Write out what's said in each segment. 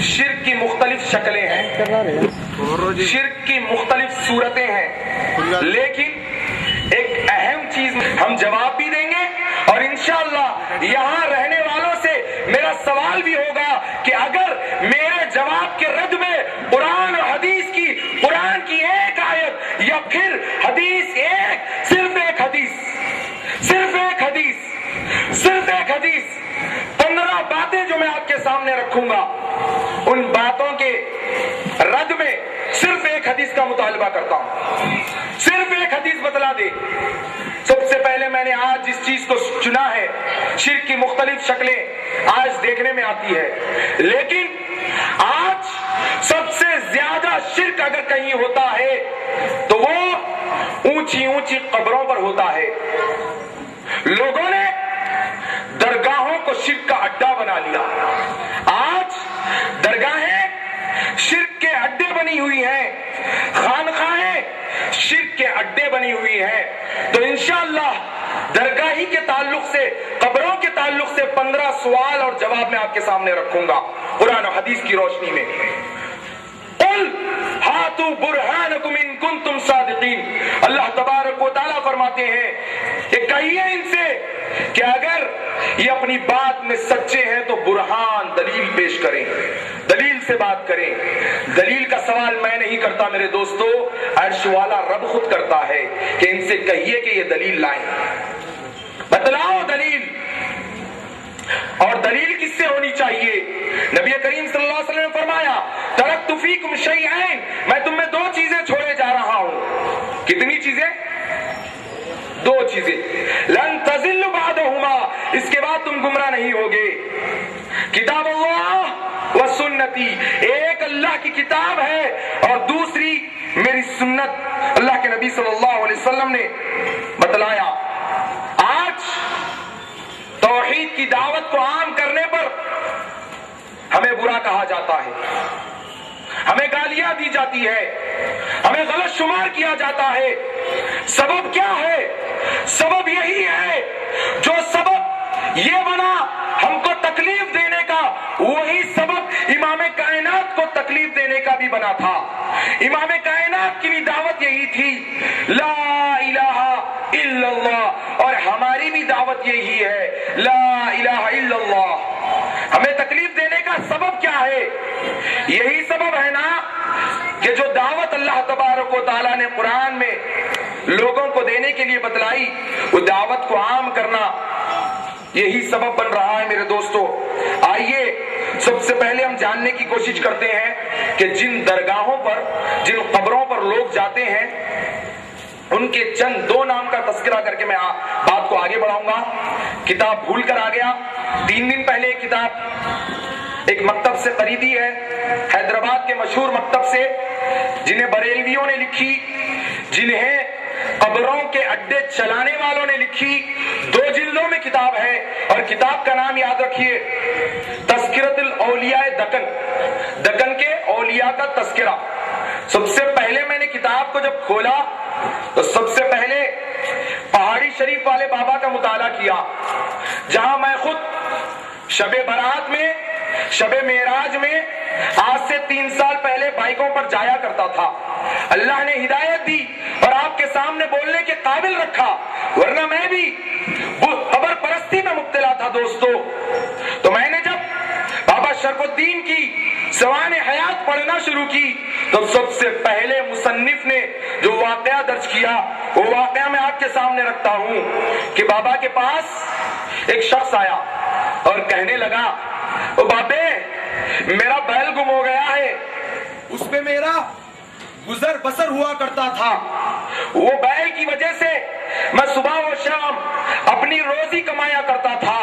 شرک کی مختلف شکلیں ہیں، شرک کی مختلف صورتیں ہیں، لیکن ایک اہم چیز ہم جواب بھی دیں گے اور انشاءاللہ یہاں رہنے والوں سے میرا سوال بھی ہوگا کہ اگر میرے جواب کے رد میں قرآن اور حدیث کی، قرآن کی ایک آیت یا پھر حدیث صرف ایک حدیث 15 باتیں جو میں آپ کے سامنے رکھوں گا، ان باتوں کے رد میں صرف ایک حدیث کا مطالبہ کرتا ہوں، صرف ایک حدیث بتلا دے۔ سب سے پہلے میں نے آج جس چیز کو چنا ہے، شرک کی مختلف شکلیں آج دیکھنے میں آتی ہے، لیکن آج سب سے زیادہ شرک اگر کہیں ہوتا ہے تو وہ اونچی اونچی قبروں پر ہوتا ہے۔ لوگوں نے درگاہوں کو شرک کا اڈا بنا لیا۔ آج درگاہیں شرک کے اڈے بنی ہوئی ہیں، خانقاہیں شرک کے اڈے بنی ہوئی ہیں۔ تو انشاءاللہ درگاہی کے تعلق سے، قبروں کے تعلق سے 15 سوال اور جواب میں آپ کے سامنے رکھوں گا قرآن و حدیث کی روشنی میں۔ قل ہاتوا برہانکم ان کنتم صادقین، اللہ تبارک و تعالیٰ فرماتے ہیں کہ کہیے ان سے کہ اگر یہ اپنی بات میں سچے ہیں تو برہان، دلیل پیش کریں، دلیل سے بات کریں۔ دلیل کا سوال میں نہیں کرتا میرے دوستو، عرش والا رب خود کرتا ہے کہ ان سے کہیے کہ یہ دلیل لائیں، بتلاؤ دلیل۔ اور دلیل کس سے ہونی چاہیے؟ نبی کریم صلی اللہ علیہ وسلم نے فرمایا ترکت فیکم شیئین، میں تم میں 2 چیزیں چھوڑے جا رہا ہوں۔ کتنی چیزیں؟ 2 چیزیں۔ لن تضلوا بعدہما، اس کے بعد تم گمراہ نہیں ہوگے۔ کتاب اللہ و سنتی، ایک اللہ کی کتاب ہے اور دوسری میری سنت، اللہ کے نبی صلی اللہ علیہ وسلم نے بتلایا۔ آج توحید کی دعوت کو عام کرنے پر ہمیں برا کہا جاتا ہے، ہمیں گالیاں دی جاتی ہے، ہمیں غلط شمار کیا جاتا ہے۔ سبب کیا ہے؟ سبب یہی ہے، جو سبب یہ بنا ہم کو تکلیف دینے کا، وہی سبب امام کائنات کو تکلیف دینے کا بھی بنا تھا۔ امام کائنات کی بھی دعوت یہی تھی، لا الہ الا اللہ، اور ہماری بھی دعوت یہی ہے، لا الہ الا اللہ۔ ہمیں تکلیف دینے کا سبب کیا ہے؟ یہی سبب ہے نا کہ جو دعوت اللہ تبارک و تعالیٰ نے قرآن میں لوگوں کو دینے کے لیے بتلائی، وہ دعوت کو عام کرنا یہی سبب بن رہا ہے میرے دوستو۔ آئیے سب سے پہلے ہم جاننے کی کوشش کرتے ہیں کہ جن درگاہوں پر، جن قبروں پر لوگ جاتے ہیں، ان کے چند 2 نام کا تذکرہ کر کے میں بات کو آگے بڑھاؤں گا۔ کتاب بھول کر آ گیا، 3 دن پہلے ایک کتاب ایک مکتب سے خریدی ہے، حیدرآباد کے مشہور مکتب سے، جنہیں بریلویوں نے لکھی، جنہیں قبروں کے اڈے چلانے والوں نے لکھی۔ 2 جلدوں میں کتاب ہے اور کتاب کا نام یاد رکھیے، تذکرۃ الاولیاء دکن، دکن کے اولیاء کا تذکرہ۔ سب سے پہلے میں نے کتاب کو جب کھولا تو سب سے پہلے پہاڑی شریف والے بابا کا مطالعہ کیا، جہاں میں خود شب برات میں، شب معراج میں آج سے 3 سال پہلے بائکوں پر جایا کرتا تھا۔ اللہ نے ہدایت دی اور آپ کے سامنے بولنے کے قابل رکھا، ورنہ میں بھی قبر پرستی میں مبتلا تھا دوستو۔ تو میں نے جب بابا شرف الدین کی سوانح حیات پڑھنا شروع کی تو سب سے پہلے مصنف نے جو واقعہ درج کیا، وہ واقعہ میں آپ کے سامنے رکھتا ہوں کہ بابا کے پاس ایک شخص آیا اور کہنے لگا، او بابے میرا بیل گم ہو گیا ہے، اس پہ میرا گزر بسر ہوا کرتا تھا، وہ بیل کی وجہ سے میں صبح و شام اپنی روزی کمایا کرتا تھا۔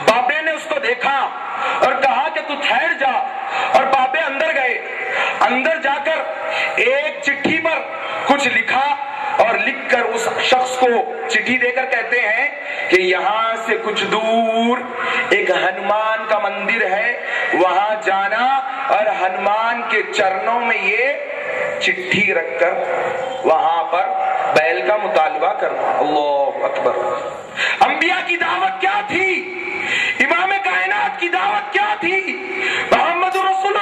بابے نے اس کو دیکھا اور کہا کہ تو ٹھہر جا، اور بابے اندر گئے، اندر جا کر ایک چٹھی پر کچھ لکھا اور لکھ کر اس شخص کو چٹھی دے کر کہتے ہیں کہ یہاں سے کچھ دور ایک ہنومان کا مندر ہے، وہاں جانا اور ہنومان کے چرنوں میں یہ چٹھی رکھ کر وہاں پر بیل کا مطالبہ کرنا۔ اللہ اکبر۔ انبیاء کی دعوت کیا تھی؟ امام کائنات کی دعوت کیا تھی؟ محمد رسول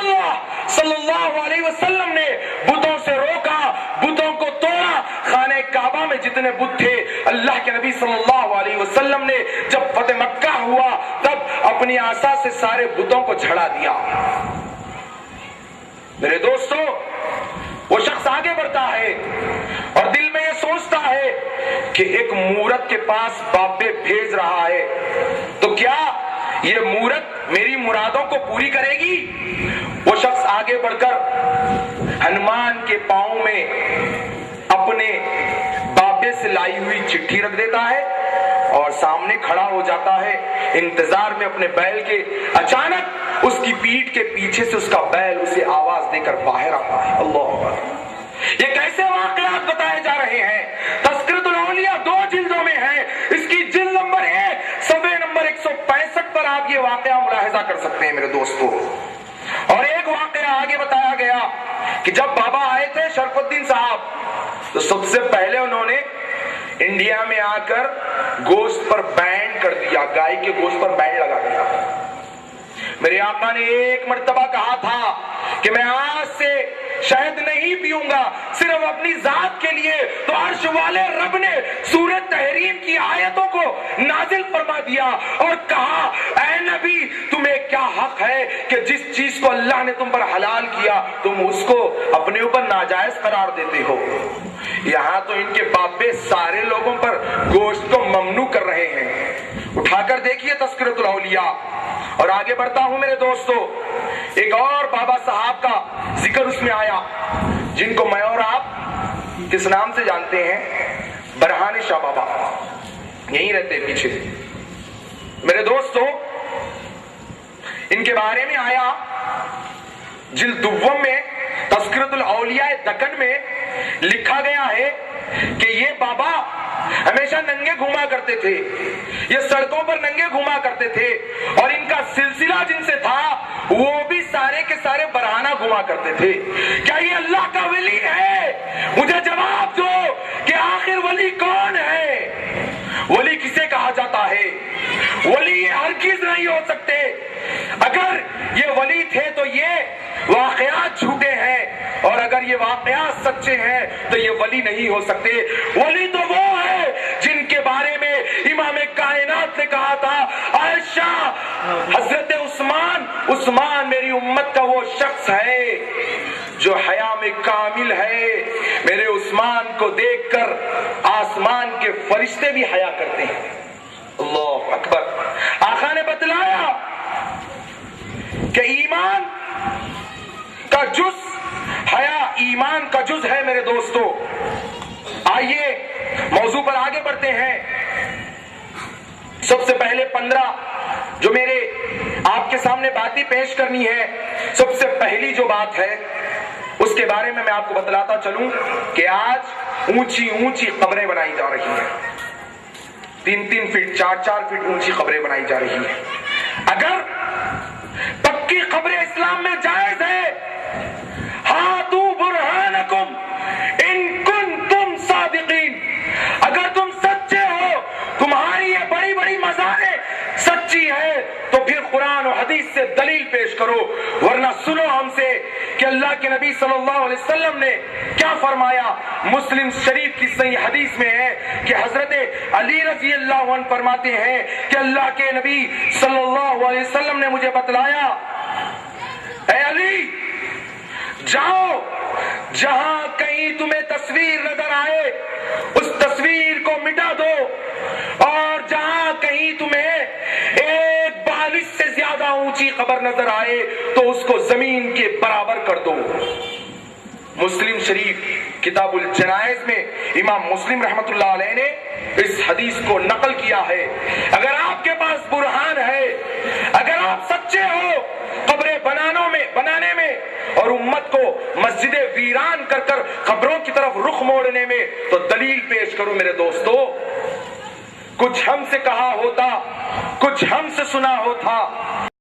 सल्लल्लाहु अलैहि वसल्लम ने बुतों से रोका, बुतों को तोड़ा। खाने काबा में जितने बुत थे, अल्लाह के नबी सल्लल्लाहु अलैहि वसल्लम ने जब फतेह मक्का हुआ तब अपनी आसा से सारे बुतों को झड़ा दिया। मेरे दोस्तों, वो शख्स आगे बढ़ता है और दिल में ये सोचता है कि एक मूरत के पास बाबे भेज रहा है, तो क्या ये मूरत मेरी मुरादों को पूरी करेगी? वो शख्स आगे बढ़कर हनुमान के पांव में अपने बाबे से लाई हुई चिट्ठी रख देता है और सामने खड़ा हो जाता है इंतजार में अपने बैल के। अचानक उसकी पीठ के पीछे से उसका बैल उसे आवाज देकर बाहर आता है। अल्लाह अकबर। ये कैसे वाकयात बताए जा रहे हैं? तज़किरतुल औलिया 2 जिल्दों में है। इसकी जिल्द नंबर 1 सफ़े नंबर 165 पर आप ये वाकया मुलाहिजा कर सकते हैं मेरे दोस्तों। और एक वाकया आगे बताया गया कि जब बाबा आए थे शरफुद्दीन साहब, तो सबसे पहले उन्होंने इंडिया में आकर गोश्त पर बैन कर दिया, गाय के गोश्त पर बैन लगा दिया। मेरे आका ने एक मर्तबा कहा था कि मैं आज से शहद नहीं पीऊंगा सिर्फ अपनी जात के लिए, तो अर्श वाले रब ने सूरह तहरीम की आयतों को नाजिल फरमा दिया और कहा, ऐ नबी तुम्हें क्या हक है कि जिस चीज को अल्लाह ने तुम पर हलाल किया तुम उसको अपने ऊपर नाजायज करार देते हो। यहाँ तो इनके बाबे सारे लोगों पर गोश्त को ममनू कर रहे हैं। उठाकर देखिए तज़किरतुल औलिया। और आगे बढ़ता हूं मेरे दोस्तों, एक और बाबा साहब का जिक्र उसमें आया जिनको मैं और आप किस नाम से जानते हैं? बरहानी शाह बाबा, यहीं रहते पीछे। मेरे दोस्तों, इनके बारे में आया जिल्द दुव्वम में तज़किरतुल औलिया दक्कन में लिखा गया है कि ये बाबा हमेशा नंगे घुमा करते थे, ये सड़कों पर नंगे घुमा करते थे और इनका सिलसिला जिनसे था वो भी सारे के सारे बरहाना घुमा करते थे। क्या ये अल्लाह का वली है? मुझे जवाब दो कि आखिर वली कौन है? वली किसे कहा जाता है? वली ये हरगिज़ नहीं हो सकते। अगर ये वली थे तो ये वाकयात झूठे हैं और अगर ये वाकयात सच्चे हैं तो ये वली नहीं हो सकते। वली तो वो है जिनके बारे में इमाम कायनात ने कहा था, आयशा, हजरत उस्मान मेरी उम्मत का वो शख्स है जो हया में कामिल है। मेरे उस्मान को देखकर आसमान के फरिश्ते भी हया करते हैं। अल्लाह अकबर। आका ने बतलाया कि ईमान का जुज, हया ईमान का जुज है मेरे दोस्तों। आइए मौजू पर आगे बढ़ते हैं। सबसे पहले 15 जो मेरे आपके सामने बातें पेश करनी है, सबसे पहली जो बात है उसके बारे में मैं आपको बतलाता चलूं कि आज ऊंची ऊंची कब्रें बनाई जा रही हैं। 3-3 फीट 4-4 फीट ऊंची कब्रें बनाई जा रही हैं। अगर पक्की कब्रें इस्लाम में जायज है, हातू बुरहानकुम इन कुंतुम सादिकीन, अगर तुम सच्चे हो, तुम्हारी ये बड़ी बड़ी मज़ारें सच्ची है, तो फिर कुरान और हदीस से दलील पेश करो, वरना सुनो हमसे कि अल्लाह के नबी सल्लल्लाहु अलैहि वसल्लम ने क्या फरमाया। मुस्लिम शरीफ की सही हदीस में है कि हजरत अली रज़ी अल्लाह अन्हु फरमाते हैं कि अल्लाह के नबी सल्लल्लाहु अलैहि वसल्लम ने मुझे बतलाया, ऐ अली, जाओ जहां कहीं तुम्हें तस्वीर नजर आए उस तस्वीर को मिटा दो, और जहां कहीं तुम्हें एक बालिश से ज्यादा ऊंची कब्र नजर आए तो उसको जमीन के बराबर कर दो। मुस्लिम शरीफ किताबुल जनाइज में इमाम मुस्लिम रहमतुल्लाह अलैह ने इस हदीस को नकल किया है। अगर आपके पास बुरहान है, अगर आप सच्चे हो कब्रें बनाने में और उम्मत को मस्जिदे वीरान कर कर कब्रों की तरफ रुख मोड़ने में, तो दलील पेश करो मेरे दोस्तों। कुछ हमसे कहा होता, कुछ हमसे सुना होता,